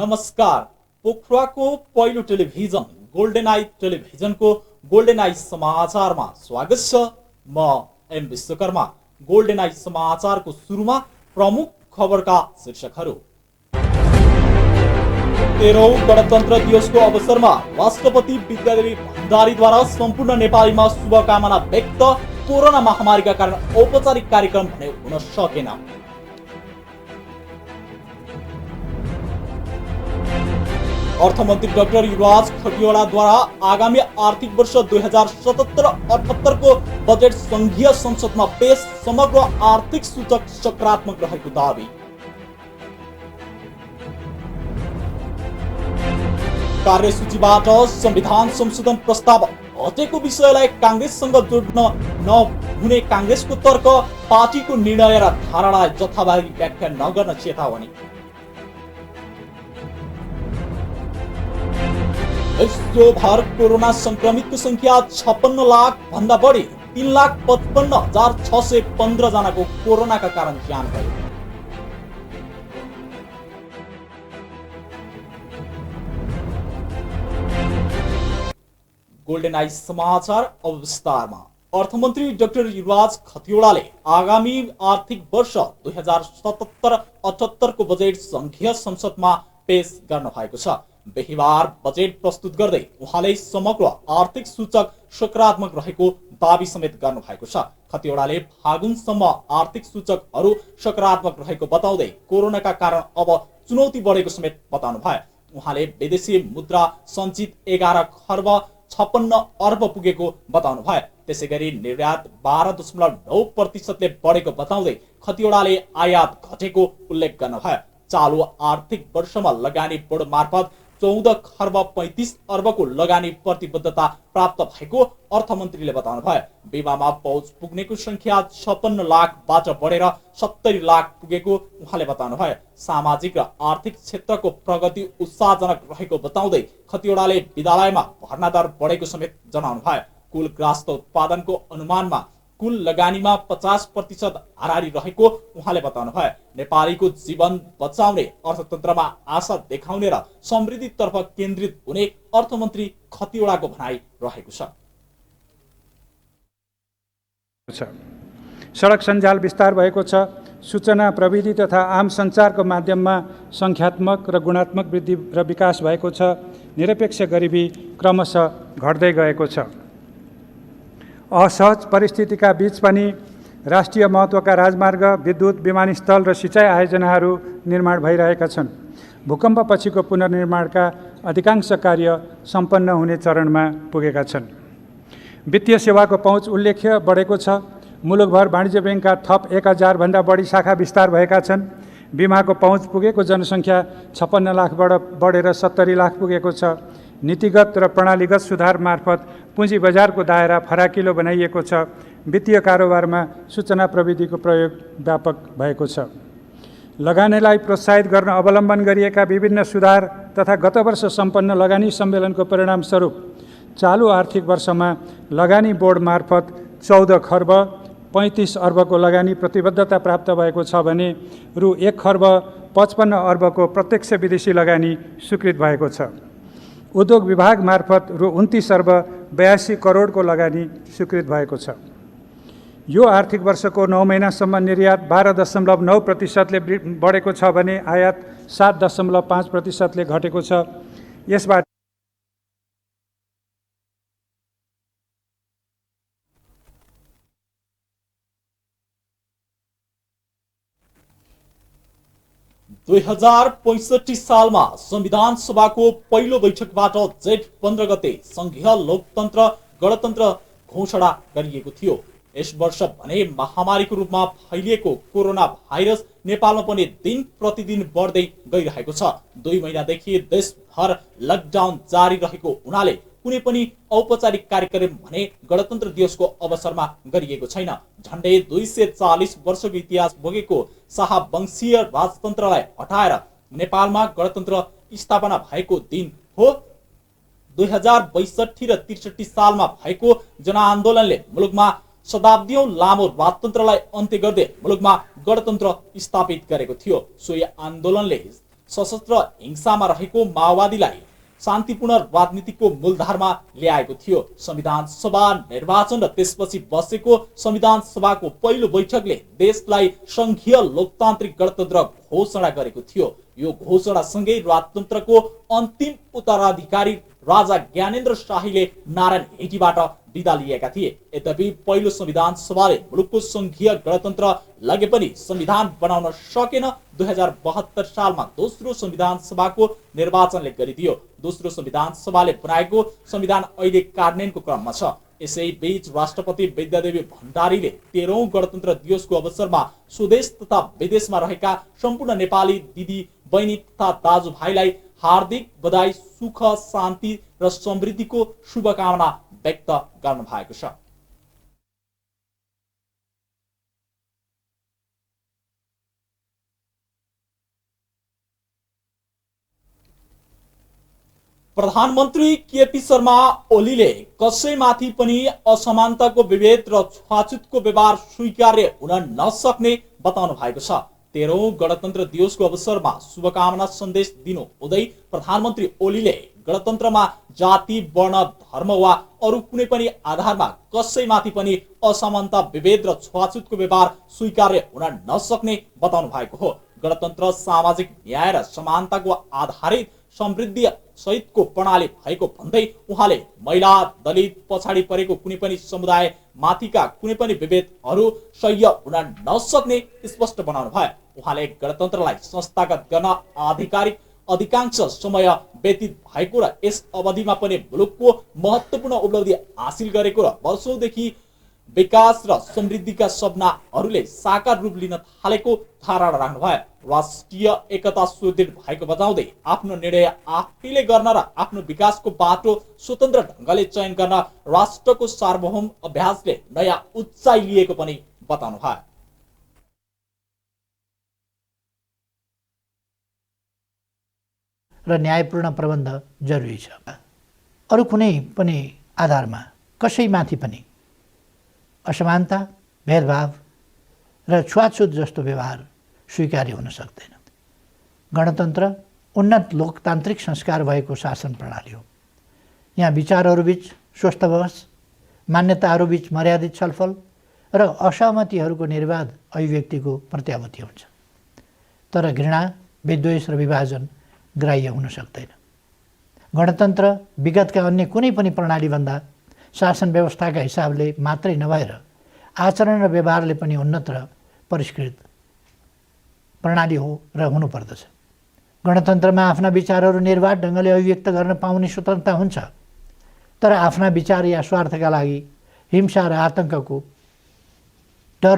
नमस्कार। पोखराको पहिलो television golden I टेलिभिजनको गोल्डन आई समाचारमा स्वागत छ। म एम विश्वकर्मा। गोल्डन आई समाचारको सुरुमा प्रमुख खबरका शीर्षकहरू। 13औं गणतन्त्र दिवसको अवसरमा राष्ट्रपति विद्यादेवी भण्डारीद्वारा सम्पूर्ण नेपालीमा शुभकामना व्यक्त। कोरोना महामारीका कारण औपचारिक कार्यक्रम भने हुन सकेन। अर्थमन्त्री डाक्टर युवराज खतिवड़ाद्वारा आगामी आर्थिक वर्ष 2077-78 को बजेट संघीय संसदमा पेश। समग्र आर्थिक सूचक सकारात्मक रहेको दावी। कार्यसूचीबाट संविधान संशोधन प्रस्ताव हटेको विषयलाई कांग्रेससँग जोड्न नहुने कांग्रेसको तर्क। पार्टीको निर्णय र धारणालाई जथाभावी व्याख्या नगर्न चेतावनी। विश्वभर कोरोना संक्रमितको संख्या 56 लाख भन्दा बढी। 3,55,615 जनाको कोरोनाका कारण ज्यान गयो। गोल्डन आई समाचार अब विस्तारमा। अर्थमन्त्री डाक्टर युवराज खतिवड़ाले आगामी आर्थिक वर्ष 2077-78 को बजेट संघीय संसदमा पेश गर्न भएको छ। बिहीबार बजेट प्रस्तुत गर्दै उहाँले समग्र आर्थिक सूचक सकारात्मक रहेको दावी समेत गर्नु भएको छ। खतिवड़ाले फागुनसम्म आर्थिक सूचकहरू सकारात्मक रहेको बताउँदै कोरोनाका कारण अब चुनौती बढेको समेत बताउनु भयो। उहाँले विदेशी मुद्रा सञ्चित 11 खर्ब 56 अर्ब पुगेको बताउनु भयो। त्यसैगरी निर्यात 12.9% बढेको बताउँदै खतिवड़ाले आयात घटेको उल्लेख गर्नुभयो। चालु आर्थिक वर्षमा लगानी बोर्ड मार्फत 14 खर्ब 35 अर्बको लगानी प्रतिबद्धता प्राप्त भएको अर्थमन्त्रीले बताउनु भयो। बीमामा पहुँच पुग्नेको संख्या 56 लाखबाट बढेर 70 लाख पुगेको उहाँले बताउनु भयो। सामाजिक र आर्थिक क्षेत्रको प्रगति उत्साहजनक रहेको बताउँदै खतिवड़ाले विद्यालयमा भर्ना दर बढेको समेत जनाउनु भयो। कुल ग्रास्त उत्पादनको अनुमानमा कुल लगानीमा 50% हाराहारी रहेको उहाँले बताउनु भयो। नेपालीको जीवन बचाउने, अर्थतन्त्रमा आशा देखाउने र समृद्धितर्फ केन्द्रित हुने अर्थमन्त्री खतिवड़ाको भनाइ रहेको छ। सडक सञ्जाल विस्तार भएको छ। सूचना प्रविधि तथा आम सञ्चारको माध्यममा सङ्ख्यात्मक र गुणात्मक वृद्धि र विकास भएको छ। निरपेक्ष गरिबी क्रमशः घट्दै गएको छ। असहज परिस्थितिका बीच पनि राष्ट्रिय महत्त्वका राजमार्ग, विद्युत, विमानस्थल र सिँचाइ आयोजनाहरू निर्माण भइरहेका छन्। भूकम्पपछिको पुनर्निर्माणका अधिकांश कार्य सम्पन्न हुने चरणमा पुगेका छन्। वित्तीय सेवाको पहुँच उल्लेख्य बढेको छ। मुलुकभर वाणिज्य ब्याङ्कका थप 1000 भन्दा बढी शाखा विस्तार भएका छन्। बिमाको पहुँच पुगेको जनसङ्ख्या 56 लाखबाट बढेर 70 लाख पुगेको छ। नीतिगत र प्रणालीगत सुधार मार्फत पुँजी बजारको दायरा फराकिलो बनाइएको छ। वित्तीय कारोबारमा सूचना प्रविधिको प्रयोग व्यापक भएको छ। लगानीलाई प्रोत्साहित गर्न अवलम्बन गरिएका विभिन्न सुधार तथा गत वर्ष सम्पन्न लगानी सम्मेलनको परिणामस्वरूप चालु आर्थिक वर्षमा लगानी बोर्ड मार्फत 14 खर्ब 35 अर्बको लगानी प्रतिबद्धता प्राप्त भएको छ भने रु 1 खर्ब 55 अर्बको प्रत्यक्ष विदेशी लगानी स्वीकृत भएको छ। उद्योग विभाग मार्फत रु 29 अर्ब 82 करोडको लगानी स्वीकृत भएको छ। यो आर्थिक वर्षको 9 महिनासम्म निर्यात 12.9%ले बढेको छ भने आयात 7.5%ले घटेको छ। यसबाट दुई 2065 सालमा संविधान सभाको पहिलो बैठकबाट जेठ 15 गते संघीय लोकतन्त्र गणतन्त्र घोषणा गरिएको थियो। यस वर्ष भने महामारीको रूपमा फैलिएको कोरोना भाइरस नेपालमा पनि दिन प्रतिदिन बढ्दै गइरहेको छ। 2 महिनादेखि देशभर लकडाउन जारी रहेको हुनाले कुनै पनि औपचारिक कार्यक्रम भने गणतन्त्र दिवसको अवसरमा गरिएको छैन। झन्डै 240 वर्षको इतिहास बोकेको शाहवंशीय राजतन्त्रलाई हटाएर नेपालमा गणतन्त्र स्थापना भएको दिन हो। 2062 र 63 सालमा भएको जनआन्दोलनले मुलुकमा शताब्दीऔं लामो राजतन्त्रलाई अन्त्य गर्दै मुलुकमा गणतन्त्र स्थापित गरेको थियो। सोही आन्दोलनले सशस्त्र हिंसामा रहेको माओवादीलाई शान्तिपूर्ण राजनीतिको मूलधारमा ल्याएको थियो। संविधान सभा निर्वाचन र त्यसपछि बसेको संविधान सभाको पहिलो बैठकले देशलाई संघीय लोकतान्त्रिक गणतन्त्र घोषणा गरेको थियो। यो घोषणासँगै राजतन्त्रको अन्तिम उत्तराधिकारी राजा ज्ञानेन्द्र शाहीले नारायण हिटीबाट बिदा लिएका थिए। यद्यपि पहिलो संविधान सभाले मुलुकको संघीय गणतन्त्र लगे पनि संविधान बनाउन सकेन। 2072 सालमा दोस्रो संविधान सभाको निर्वाचनले गरिदियो। दोस्रो संविधान सभाले बनाएको संविधान अहिले कार्यान्वयनको क्रममा छ। यसै बीच राष्ट्रपति विद्यादेवी भण्डारीले 13औं गणतन्त्र दिवसको अवसरमा स्वदेश तथा विदेशमा रहेका सम्पूर्ण नेपाली दिदी बहिनी तथा दाजुभाइलाई हार्दिक बधाई, सुख, शान्ति र समृद्धिको शुभकामना व्यक्त गर्नु भएको छ। प्रधानमन्त्री केपी शर्मा ओलीले कसैमाथि पनि असमानताको विभेद र छुवाछुतको व्यवहार स्वीकार्य हुन नसक्ने बताउनु भएको छ। 13औं गणतन्त्र दिवसको अवसरमा शुभकामना सन्देश दिनु हुँदै प्रधानमन्त्री ओलीले गणतन्त्रमा जाति, वर्ण, धर्म वा अरू कुनै पनि आधारमा कसैमाथि पनि असमानता, विभेद र छुवाछुतको व्यवहार स्वीकार्य हुन नसक्ने बताउनु भएको हो। गणतन्त्र सामाजिक न्याय र समानताको आधारित समृद्धि सहितको प्रणाली भएको भन्दै उहाँले महिला, दलित, पछाडि परेको कुनै पनि समुदाय माथिका कुनै पनि विभेदहरू सह्य हुन नसक्ने स्पष्ट बनाउनु भयो। उहाँले गणतन्त्रलाई संस्थागत गर्न आधिकारिक अधिकांश समय व्यतीत भएको र यस अवधिमा पनि मुलुकको महत्त्वपूर्ण उपलब्धि हासिल गरेको र वर्षौंदेखि विकास र समृद्धिका सपनाहरूले साकार रूप लिन थालेको धारणा राख्नुभयो। राष्ट्रिय एकता सुदृढ भएको बताउँदै आफ्नो निर्णय आफैले गर्न र आफ्नो विकासको बाटो स्वतन्त्र ढंगले चयन गर्न राष्ट्रको सार्वभौम अभ्यासले नयाँ उचाइ लिएको पनि बताउनु भयो। र न्यायपूर्ण प्रबन्ध जरुरी छ। अरू कुनै पनि आधारमा कसैमाथि पनि असमानता, भेदभाव र छुवाछुत जस्तो व्यवहार स्वीकार्य हुन सक्दैन। गणतन्त्र उन्नत लोकतान्त्रिक संस्कार भएको शासन प्रणाली हो। यहाँ विचारहरूबीच स्वस्थ बहस, मान्यताहरूबीच मर्यादित छलफल र असहमतिहरूको निर्वाध अभिव्यक्तिको प्रत्याभूति हुन्छ। तर घृणा, विद्वेष र विभाजन ग्राह्य हुन सक्दैन। गणतन्त्र विगतका अन्य कुनै पनि प्रणालीभन्दा शासन व्यवस्थाका हिसाबले मात्रै नभएर आचरण र व्यवहारले पनि उन्नत र परिष्कृत प्रणाली हो र हुनुपर्दछ। गणतन्त्रमा आफ्ना विचारहरू निर्वाध ढङ्गले अभिव्यक्त गर्न पाउने स्वतन्त्रता हुन्छ, तर आफ्ना विचार या स्वार्थका लागि हिंसा र आतंकको डर।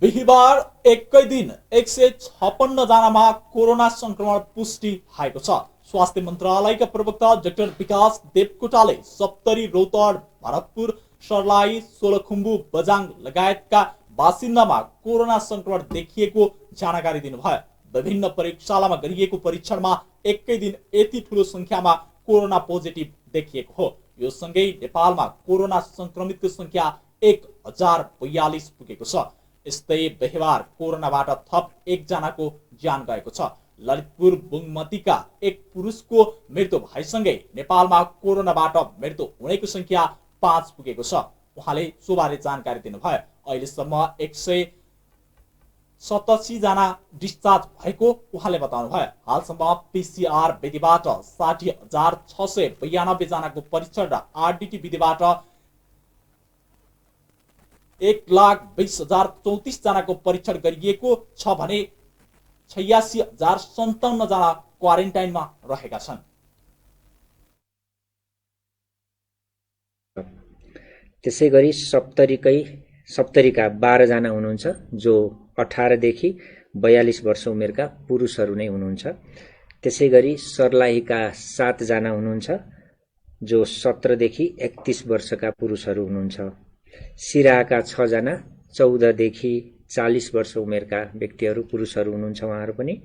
बिहिबार एकै दिन 156 जनामा कोरोना संक्रमण पुष्टि भएको छ। स्वास्थ्य मन्त्रालयका प्रवक्ता डाक्टर विकास देवकोटाले सप्तरी, रौतहट, भरतपुर, सर्लाही, सोलखुम्बु, बजाङ लगायतका बासिन्दामा कोरोना संक्रमण देखिएको जानकारी दिनुभयो। विभिन्न प्रयोगशालामा गरिएको परीक्षणमा एकै दिन यति ठूलो संख्यामा कोरोना पोजिटिभ देखिएको हो। यो सँगै नेपालमा कोरोना संक्रमितको संख्या 1042 पुगेको छ। यस्तै बिहिबार कोरोनाबाट थप 1 जनाको ज्यान गएको छ। ललितपुर बुङमतीका एक पुरुषको मृत्यु भएसँगै नेपालमा कोरोनाबाट मृत्यु हुनेको संख्या 5 पुगेको छ। उहाँले सोबारे जानकारी दिनुभयो। अहिलेसम्म 187 जना डिस्चार्ज भएको उहाँले बताउनुभयो। हालसम्म पीसीआर विधिबाट 60,692 जनाको परीक्षण र आरडीटी विधिबाट 1,20,034 जनाको परीक्षण गरिएको छ भने 86,057 जना क्वारेन्टाइनमा रहेका छन्। त्यसैगरी सप्तरीका 12 जना हुनुहुन्छ जो 18 देखि 42 वर्ष उमेरका पुरुषहरू नै हुनुहुन्छ। त्यसैगरी सर्लाहीका 7 जना हुनुहुन्छ जो 17 देखि 31 वर्षका पुरुषहरू हुनुहुन्छ। सिराहाका 6 जना 14 देखि 40 वर्ष उमेरका व्यक्तिहरू पुरुषहरू हुनुहुन्छ, उहाँहरू पनि।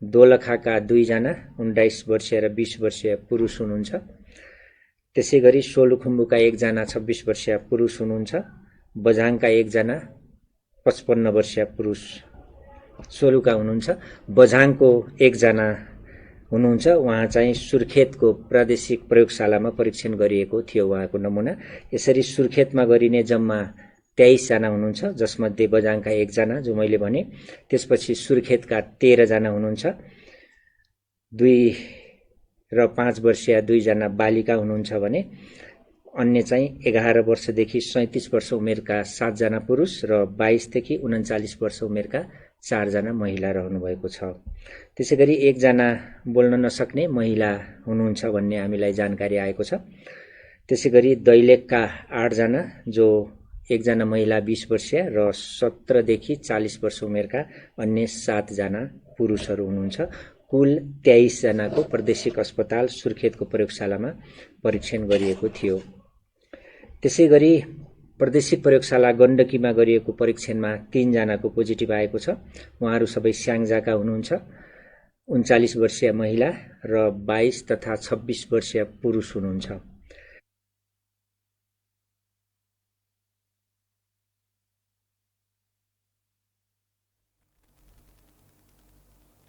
दोलखाका 2 जना 19 वर्षीय र 20 वर्षीय पुरुष हुनुहुन्छ। त्यसैगरी सोलुखुम्बुका 1 जना 26 वर्षीय पुरुष हुनुहुन्छ। बझाङका 1 जना 55 वर्षीय पुरुष सोलुका हुनुहुन्छ। बझाङको एकजना हुनुहुन्छ, उहाँ चाहिँ सुर्खेतको प्रादेशिक प्रयोगशालामा परीक्षण गरिएको थियो उहाँको नमुना। यसरी सुर्खेतमा गरिने जम्मा 23 जना हुनुहुन्छ, जसमध्ये बझाङका 1 जना जो मैले भने। त्यसपछि सुर्खेतका 13 जना हुनुहुन्छ, 2 र 5 वर्षीय 2 जना बालिका हुनुहुन्छ भने अन्य चाहिँ 11 वर्षदेखि 37 वर्ष उमेरका 7 जना पुरुष र 22 देखि 39 वर्ष उमेरका 4 जना महिला रहनु भएको छ। त्यसैगरी 1 जना बोल्न नसक्ने महिला हुनुहुन्छ भन्ने हामीलाई जानकारी आएको छ। त्यसैगरी दैलेखका 8 जना जो 1 जना महिला 20 वर्षीय र 17 देखि 40 वर्ष उमेरका अन्य 7 जना पुरुषहरू हुनुहुन्छ। कुल 23 जनाको प्रादेशिक अस्पताल सुर्खेतको प्रयोगशालामा परीक्षण गरिएको थियो। त्यसैगरी प्रादेशिक प्रयोगशाला गण्डकीमा गरिएको परीक्षणमा 3 जनाको पोजिटिभ आएको छ। उहाँहरू सबै स्याङ्जाका हुनुहुन्छ। 39 वर्षीय महिला र 22 तथा 26 वर्षीय पुरुष हुनुहुन्छ।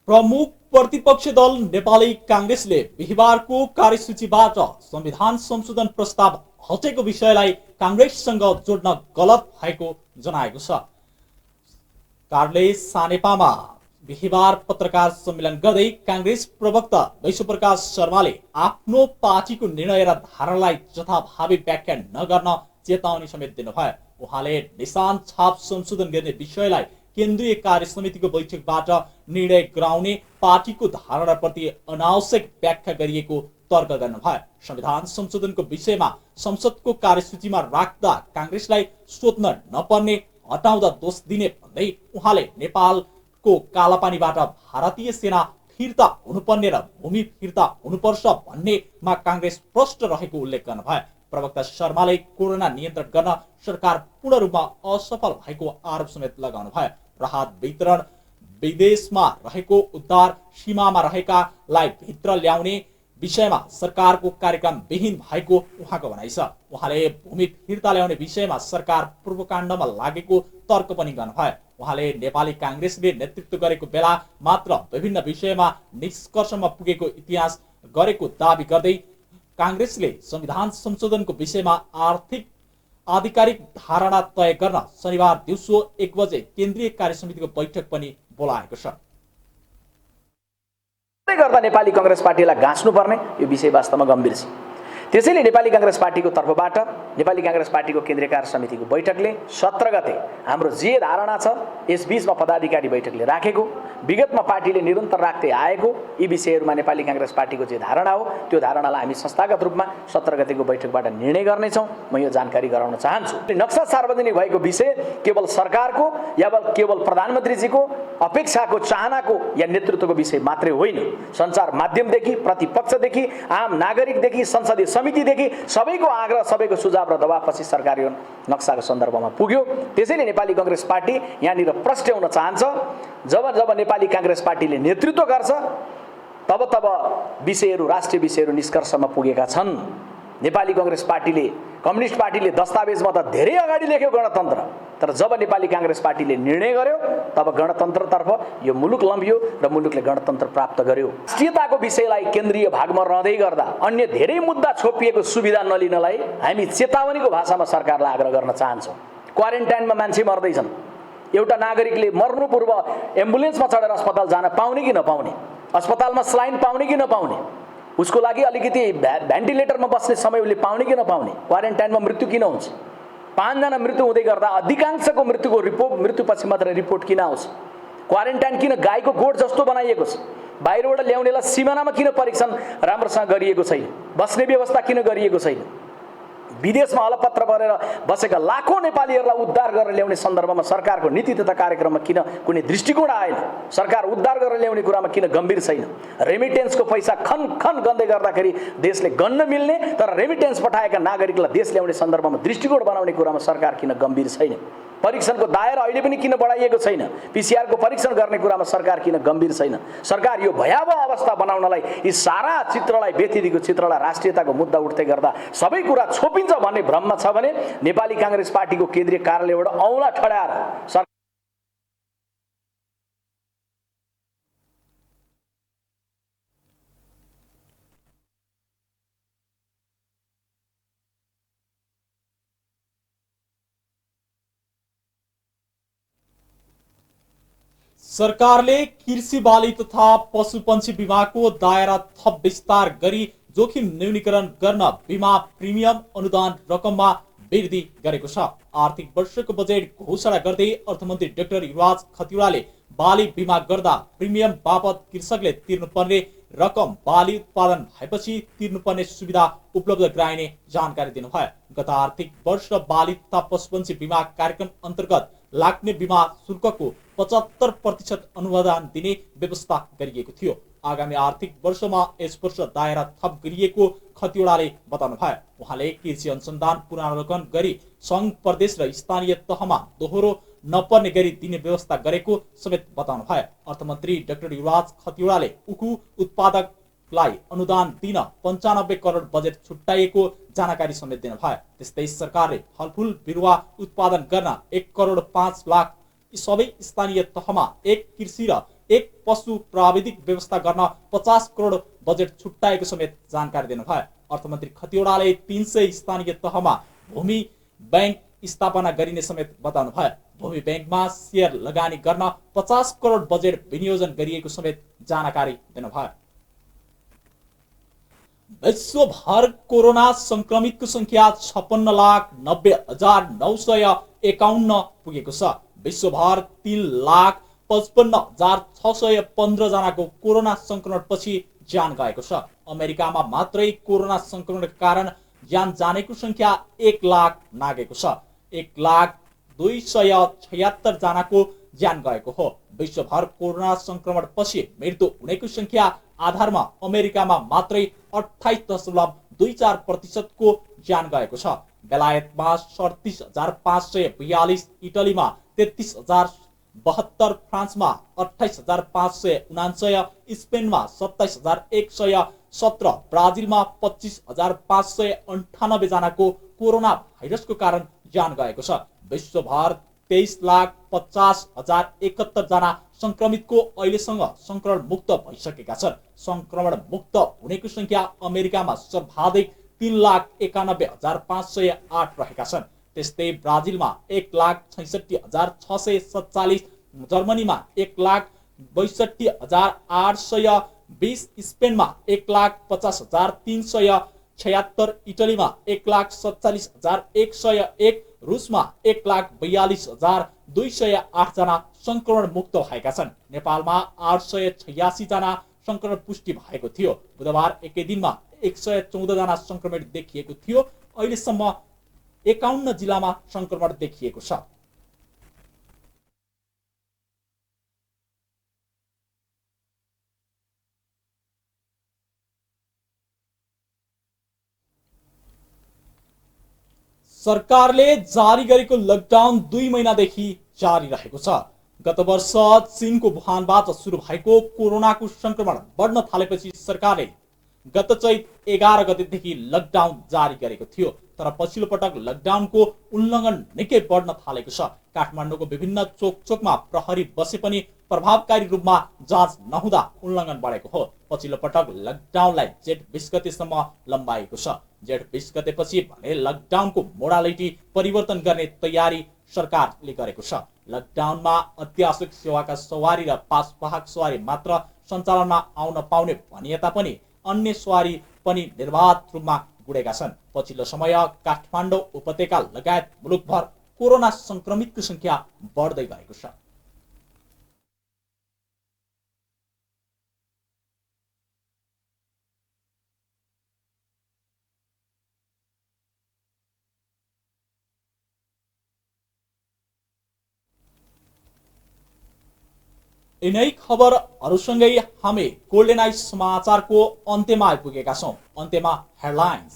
प्रमुख प्रतिपक्षी दल नेपाली कांग्रेसले बिहिबारको कार्यसूचीबाट संविधान संशोधन प्रस्ताव हटेको विषयलाई कांग्रेससँग जोड्न गलत भएको जनाएको छ। कार्यालय सानेपामा बिहिबार पत्रकार सम्मेलन गर्दै कांग्रेस प्रवक्ता वैश्वप्रकाश शर्माले आफ्नो पार्टीको निर्णय र धारालाई जथाभावी व्याख्या नगर्न चेतावनी समेत दिनुभयो। उहाँले निशान छाप संशोधन गर्ने विषयलाई केन्द्रीय कार्य समितिको बैठकबाट निर्णय गराउने पार्टीको धारणाप्रति अनावश्यक व्याख्या गरिएको तर्क गर्नुभयो। संविधान संशोधनको विषयमा संसदको कार्यसूचीमा राख्दा कांग्रेसलाई सोध्न नपर्ने, हटाउँदा दोष दिने भन्दै उहाँले नेपालको कालापानीबाट भारतीय सेना फिर्ता हुनुपर्ने र भूमि फिर्ता हुनुपर्छ भन्नेमा कांग्रेस प्रष्ट रहेको उल्लेख गर्नुभयो। प्रवक्ता शर्माले कोरोना नियन्त्रण गर्न सरकार पूर्ण रूपमा असफल भएको आरोप समेत लगाउनुभयो। राहत वितरण, विदेशमा रहेको उद्धार, सीमामा रहेकालाई भित्र ल्याउने विषयमा सरकारको कार्यक्रम विहीन भएको उहाँको भनाइ छ। उहाँले भूमि फिर्ता ल्याउने विषयमा सरकार पूर्वकाण्डमा लागेको तर्क पनि गर्नुभयो। उहाँले नेपाली कांग्रेसले नेतृत्व गरेको बेला मात्र विभिन्न विषयमा निष्कर्षमा पुगेको इतिहास गरेको दावी गर्दै कांग्रेसले संविधान संशोधनको विषयमा आधिकारिक धारणा तय गर्न शनिबार दिउँसो 1 बजे केन्द्रीय कार्य समितिको बैठक पनि बोलाएको छ। गर्दा नेपाली कांग्रेस पार्टीलाई गाँच्नुपर्ने यो विषय वास्तवमा गम्भीर छ। त्यसैले नेपाली कांग्रेस पार्टीको तर्फबाट नेपाली कांग्रेस पार्टीको केन्द्रीय कार्य समितिको बैठकले 17 गते हाम्रो जे धारणा छ यस बीचमा पदाधिकारी बैठकले राखेको, विगतमा पार्टीले निरन्तर राख्दै आएको यी विषयहरूमा नेपाली कांग्रेस पार्टीको जे धारणा हो त्यो धारणालाई हामी संस्थागत रूपमा 17 गतेको बैठकबाट निर्णय गर्नेछौँ। म यो जानकारी गराउन चाहन्छु। नक्सा सार्वजनिक भएको विषय केवल सरकारको या केवल प्रधानमन्त्रीजीको अपेक्षाको, चाहनाको या नेतृत्वको विषय मात्रै होइन। सञ्चार माध्यमदेखि, प्रतिपक्षदेखि, आम नागरिकदेखि, संसदीय समितिदेखि सबैको आग्रह, सबैको सुझाव र दबावपछि सरकार यो नक्साको सन्दर्भमा पुग्यो। त्यसैले नेपाली कांग्रेस पार्टी यहाँनिर प्रस्ट्याउन चाहन्छ, जब जब नेपाली कांग्रेस पार्टीले नेतृत्व गर्छ तब तब विषयहरू, राष्ट्रिय विषयहरू निष्कर्षमा पुगेका छन्। नेपाली कांग्रेस पार्टीले, कम्युनिस्ट पार्टीले दस्तावेजमा त धेरै अगाडि लेख्यो गणतन्त्र, तर जब नेपाली कांग्रेस पार्टीले निर्णय गर्यो तब गणतन्त्रतर्फ यो मुलुक लम्बियो र मुलुकले गणतन्त्र प्राप्त गर्यो। राष्ट्रियताको विषयलाई केन्द्रीय भागमा रहँदै गर्दा अन्य धेरै मुद्दा छोपिएको सुविधा नलिनलाई हामी चेतावनीको भाषामा सरकारलाई आग्रह गर्न चाहन्छौँ। क्वारेन्टाइनमा मान्छे मर्दैछन्, एउटा नागरिकले मर्नु पूर्व एम्बुलेन्समा चढेर अस्पताल जान पाउने कि नपाउने, अस्पतालमा स्लाइन पाउने कि नपाउने, उसको लागि अलिकति भेन्टिलेटरमा बस्ने समय उसले पाउने कि नपाउने, क्वारेन्टाइनमा मृत्यु किन हुन्छ? 5 जना मृत्यु हुँदै गर्दा अधिकांशको मृत्युपछि मात्र रिपोर्ट किन आउँछ? क्वारेन्टाइन किन गाईको गोठ जस्तो बनाइएको छ? बाहिरबाट ल्याउनेलाई सिमानामा किन परीक्षण राम्रोसँग गरिएको छैन? बस्ने व्यवस्था किन गरिएको छैन? विदेशमा अलपत्र गरेर बसेका लाखौं नेपालीहरूलाई उद्धार गरेर ल्याउने सन्दर्भमा सरकारको नीति तथा कार्यक्रममा किन कुनै दृष्टिकोण आएन? सरकार उद्धार गरेर ल्याउने कुरामा किन गम्भीर छैन? रेमिटेन्सको पैसा खन गर्दै गर्दाखेरि देशले गन्न मिल्ने तर रेमिटेन्स पठाएका नागरिकलाई देश ल्याउने सन्दर्भमा दृष्टिकोण बनाउने कुरामा सरकार किन गम्भीर छैन? परीक्षणको दायरा अहिले पनि किन बढाइएको छैन? पीसीआरको परीक्षण गर्ने कुरामा सरकार किन गम्भीर छैन? सरकार यो भयावह अवस्था बनाउनलाई, यी सारा चित्रलाई, व्यतिथिको चित्रलाई राष्ट्रियताको मुद्दा उठ्दै गर्दा सबै कुरा छोपिन्छ भन्ने भ्रममा छ भने नेपाली कांग्रेस पार्टीको केन्द्रीय कार्यालयबाट औँला ठडाएर सरकारले कृषि बाली तथा पशुपन्छी बिमाको दायरा थप विस्तार गरी जोखिम न्यूनीकरण गर्न बिमा प्रिमियम अनुदान रकममा वृद्धि गरेको छ। आर्थिक वर्षको बजेट घोषणा गर्दै अर्थमन्त्री डाक्टर युवराज खतिवड़ाले बाली बिमा गर्दा प्रिमियम बापत कृषकले तिर्नुपर्ने रकम बाली उत्पादन भएपछि तिर्नुपर्ने सुविधा उपलब्ध गराइने जानकारी दिनुभयो। गत आर्थिक वर्ष बाली तथा पशुपन्छी बिमा कार्यक्रम अन्तर्गत लाग्ने बिमा शुल्कको 75% अनुदान दिने व्यवस्था गरिएको थियो। आगामी आर्थिक वर्षमा यस वर्ष दायरा थप गरिएको खतिवड़ाले बताउनु भयो। उहाँले कृषि अनुसन्धान पुनरावलोकन गरी संघ प्रदेश र स्थानीय तहमा दोहोरो नपर्ने गरी दिने व्यवस्था गरेको समेत बताउनु भयो। अर्थमन्त्री डाक्टर युवराज खतिवड़ाले उखु उत्पादकलाई अनुदान दिन 95 करोड बजेट छुट्याइएको जानकारी समेत दिनुभयो। त्यस्तै सरकारले फलफूल बिरुवा उत्पादन गर्न 1 करोड 5 लाख सबै स्थानीय तहमा 1 कृषि र 1 पशु प्राविधिक व्यवस्था गर्न 50 करोड बजेट छुट्याएको समेत जानकारी दिनुभयो। अर्थमन्त्री खतिवड़ाले 300 स्थानीय तहमा भूमि बैंक स्थापना गरिने समेत बताउनु भयो। भूमि बैंकमा शेयर लगानी गर्न 50 करोड बजेट विनियोजन गरिएको समेत जानकारी दिनुभयो। विश्वभर कोरोना संक्रमितको संख्या 56,90,951 पुगेको छ। विश्वभर 3,55,615 जनाको कोरोना संक्रमणपछि ज्यान गएको छ। अमेरिकामा मात्रै कोरोना संक्रमणका कारण ज्यान जानेको संख्या 1 लाख नागेको छ। 1,02,76 जनाको ज्यान गएको हो। विश्वभर कोरोना संक्रमणपछि मृत्यु हुनेको संख्या आधारमा अमेरिकामा मात्रै 28.24% को ज्यान गएको छ। बेलायतमा 37,542, इटलीमा 33,072, फ्रान्समा 28,549, स्पेनमा 27,117, ब्राजिलमा 25,598 जनाको कोरोना भाइरसको कारण ज्यान गएको छ। विश्वभर 23,50,071 जना संक्रमितको अहिलेसँग संक्रमण मुक्त भइसकेका छन्। संक्रमण मुक्त हुनेको संख्या अमेरिकामा सर्वाधिक 3,91,508 रहेका छन्। त्यस्तै ब्राजिलमा 1,66,647, जर्मनीमा 1,62,820, स्पेनमा 1,50,376, इटलीमा 1,47,101, रुसमा 1,42,208 जना संक्रमण मुक्त भएका छन्। नेपालमा 886 जना संक्रमण पुष्टि भएको थियो। बुधबार एकै दिनमा 114 जना संक्रमित देखिएको थियो। अहिलेसम्म 51 जिल्लामा संक्रमण देखिएको छ। सरकारले जारी गरेको लकडाउन 2 महिनादेखि जारी रहेको छ। गत वर्ष चीनको वुहानबाट सुरु भएको कोरोनाको संक्रमण बढ्न थालेपछि सरकारले गत चैत 11 गतेदेखि लकडाउन जारी गरेको थियो। तर पछिल्लो पटक लकडाउनको उल्लङ्घन निकै बढ्न थालेको छ। काठमाडौँको विभिन्न चोकमा प्रहरी बसे पनि प्रभावकारी रूपमा जाँच नहुँदा उल्लङ्घन बढेको हो। पछिल्लो पटक लकडाउनलाई जेठ 20 गतेसम्म लम्बाएको छ। जेठ 20 गतेपछि भने लकडाउनको मोडालिटी परिवर्तन गर्ने तयारी सरकारले गरेको छ। लकडाउनमा अत्यावश्यक सेवाका सवारी र पासवाहक सवारी मात्र सञ्चालनमा आउन पाउने भनिए तापनि अन्य सवारी पनि निर्बाध रूपमा गुडेका छन्। पछिल्लो समय काठमाडौँ उपत्यका लगायत मुलुकभर कोरोना संक्रमितको संख्या बढ्दै गएको छ। यिनै खबरहरूसँगै हामी गोल्डन आइज समाचारको अन्त्यमा आइपुगेका छौं। अन्त्यमा हेडलाइन्स।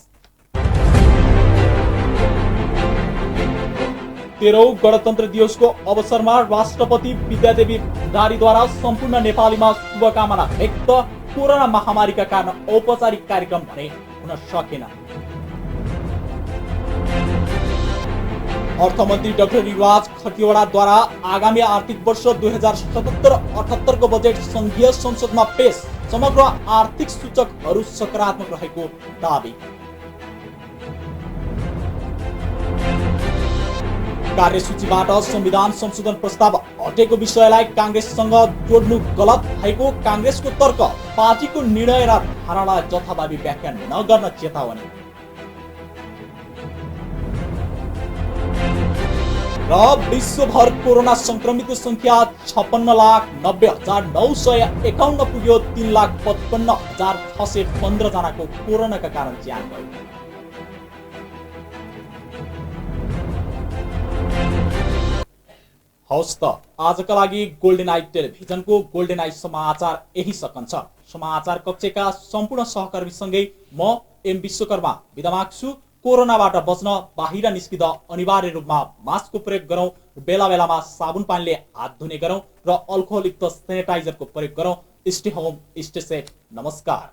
13औं गणतन्त्र दिवसको अवसरमा राष्ट्रपति विद्यादेवी भण्डारीद्वारा सम्पूर्ण नेपालीमा शुभकामना व्यक्त। कोरोना महामारीका कारण औपचारिक कार्यक्रम भने हुन सकेन। अर्थमन्त्री डाक्टर युवराज खतिवड़ाद्वारा आगामी आर्थिक वर्ष 2077-78 को बजेट संघीय संसदमा पेश। समग्र आर्थिक सूचकहरू सकारात्मक रहेको दावी। कार्यसूचीबाट संविधान संशोधन प्रस्ताव हटेको विषयलाई कांग्रेससँग जोड्नु गलत भएको कांग्रेसको तर्क। पार्टीको निर्णय र धारणालाई जथाभावी व्याख्या नगर्न चेतावनी। र विश्वभर कोरोना संक्रमितको संख्या 56,90,951 पुग्यो। 3,55,615 जनाको कोरोनाका कारण ज्यान गयो। हवस् त आजका लागि गोल्डन आई टेलिभिजनको गोल्डन आई समाचार यही सकन्छ। समाचार कक्षका सम्पूर्ण सहकर्मीसँगै म एम विश्वकर्मा बिदा माग्छु। कोरोनाबाट बच्न बाहिर निस्किँदा अनिवार्य रूपमा मास्कको प्रयोग गरौँ, बेला बेलामा साबुन पानीले हात धुने गरौँ र अल्कोहलयुक्त सेनिटाइजरको प्रयोग गरौँ। Stay home, stay safe. नमस्कार।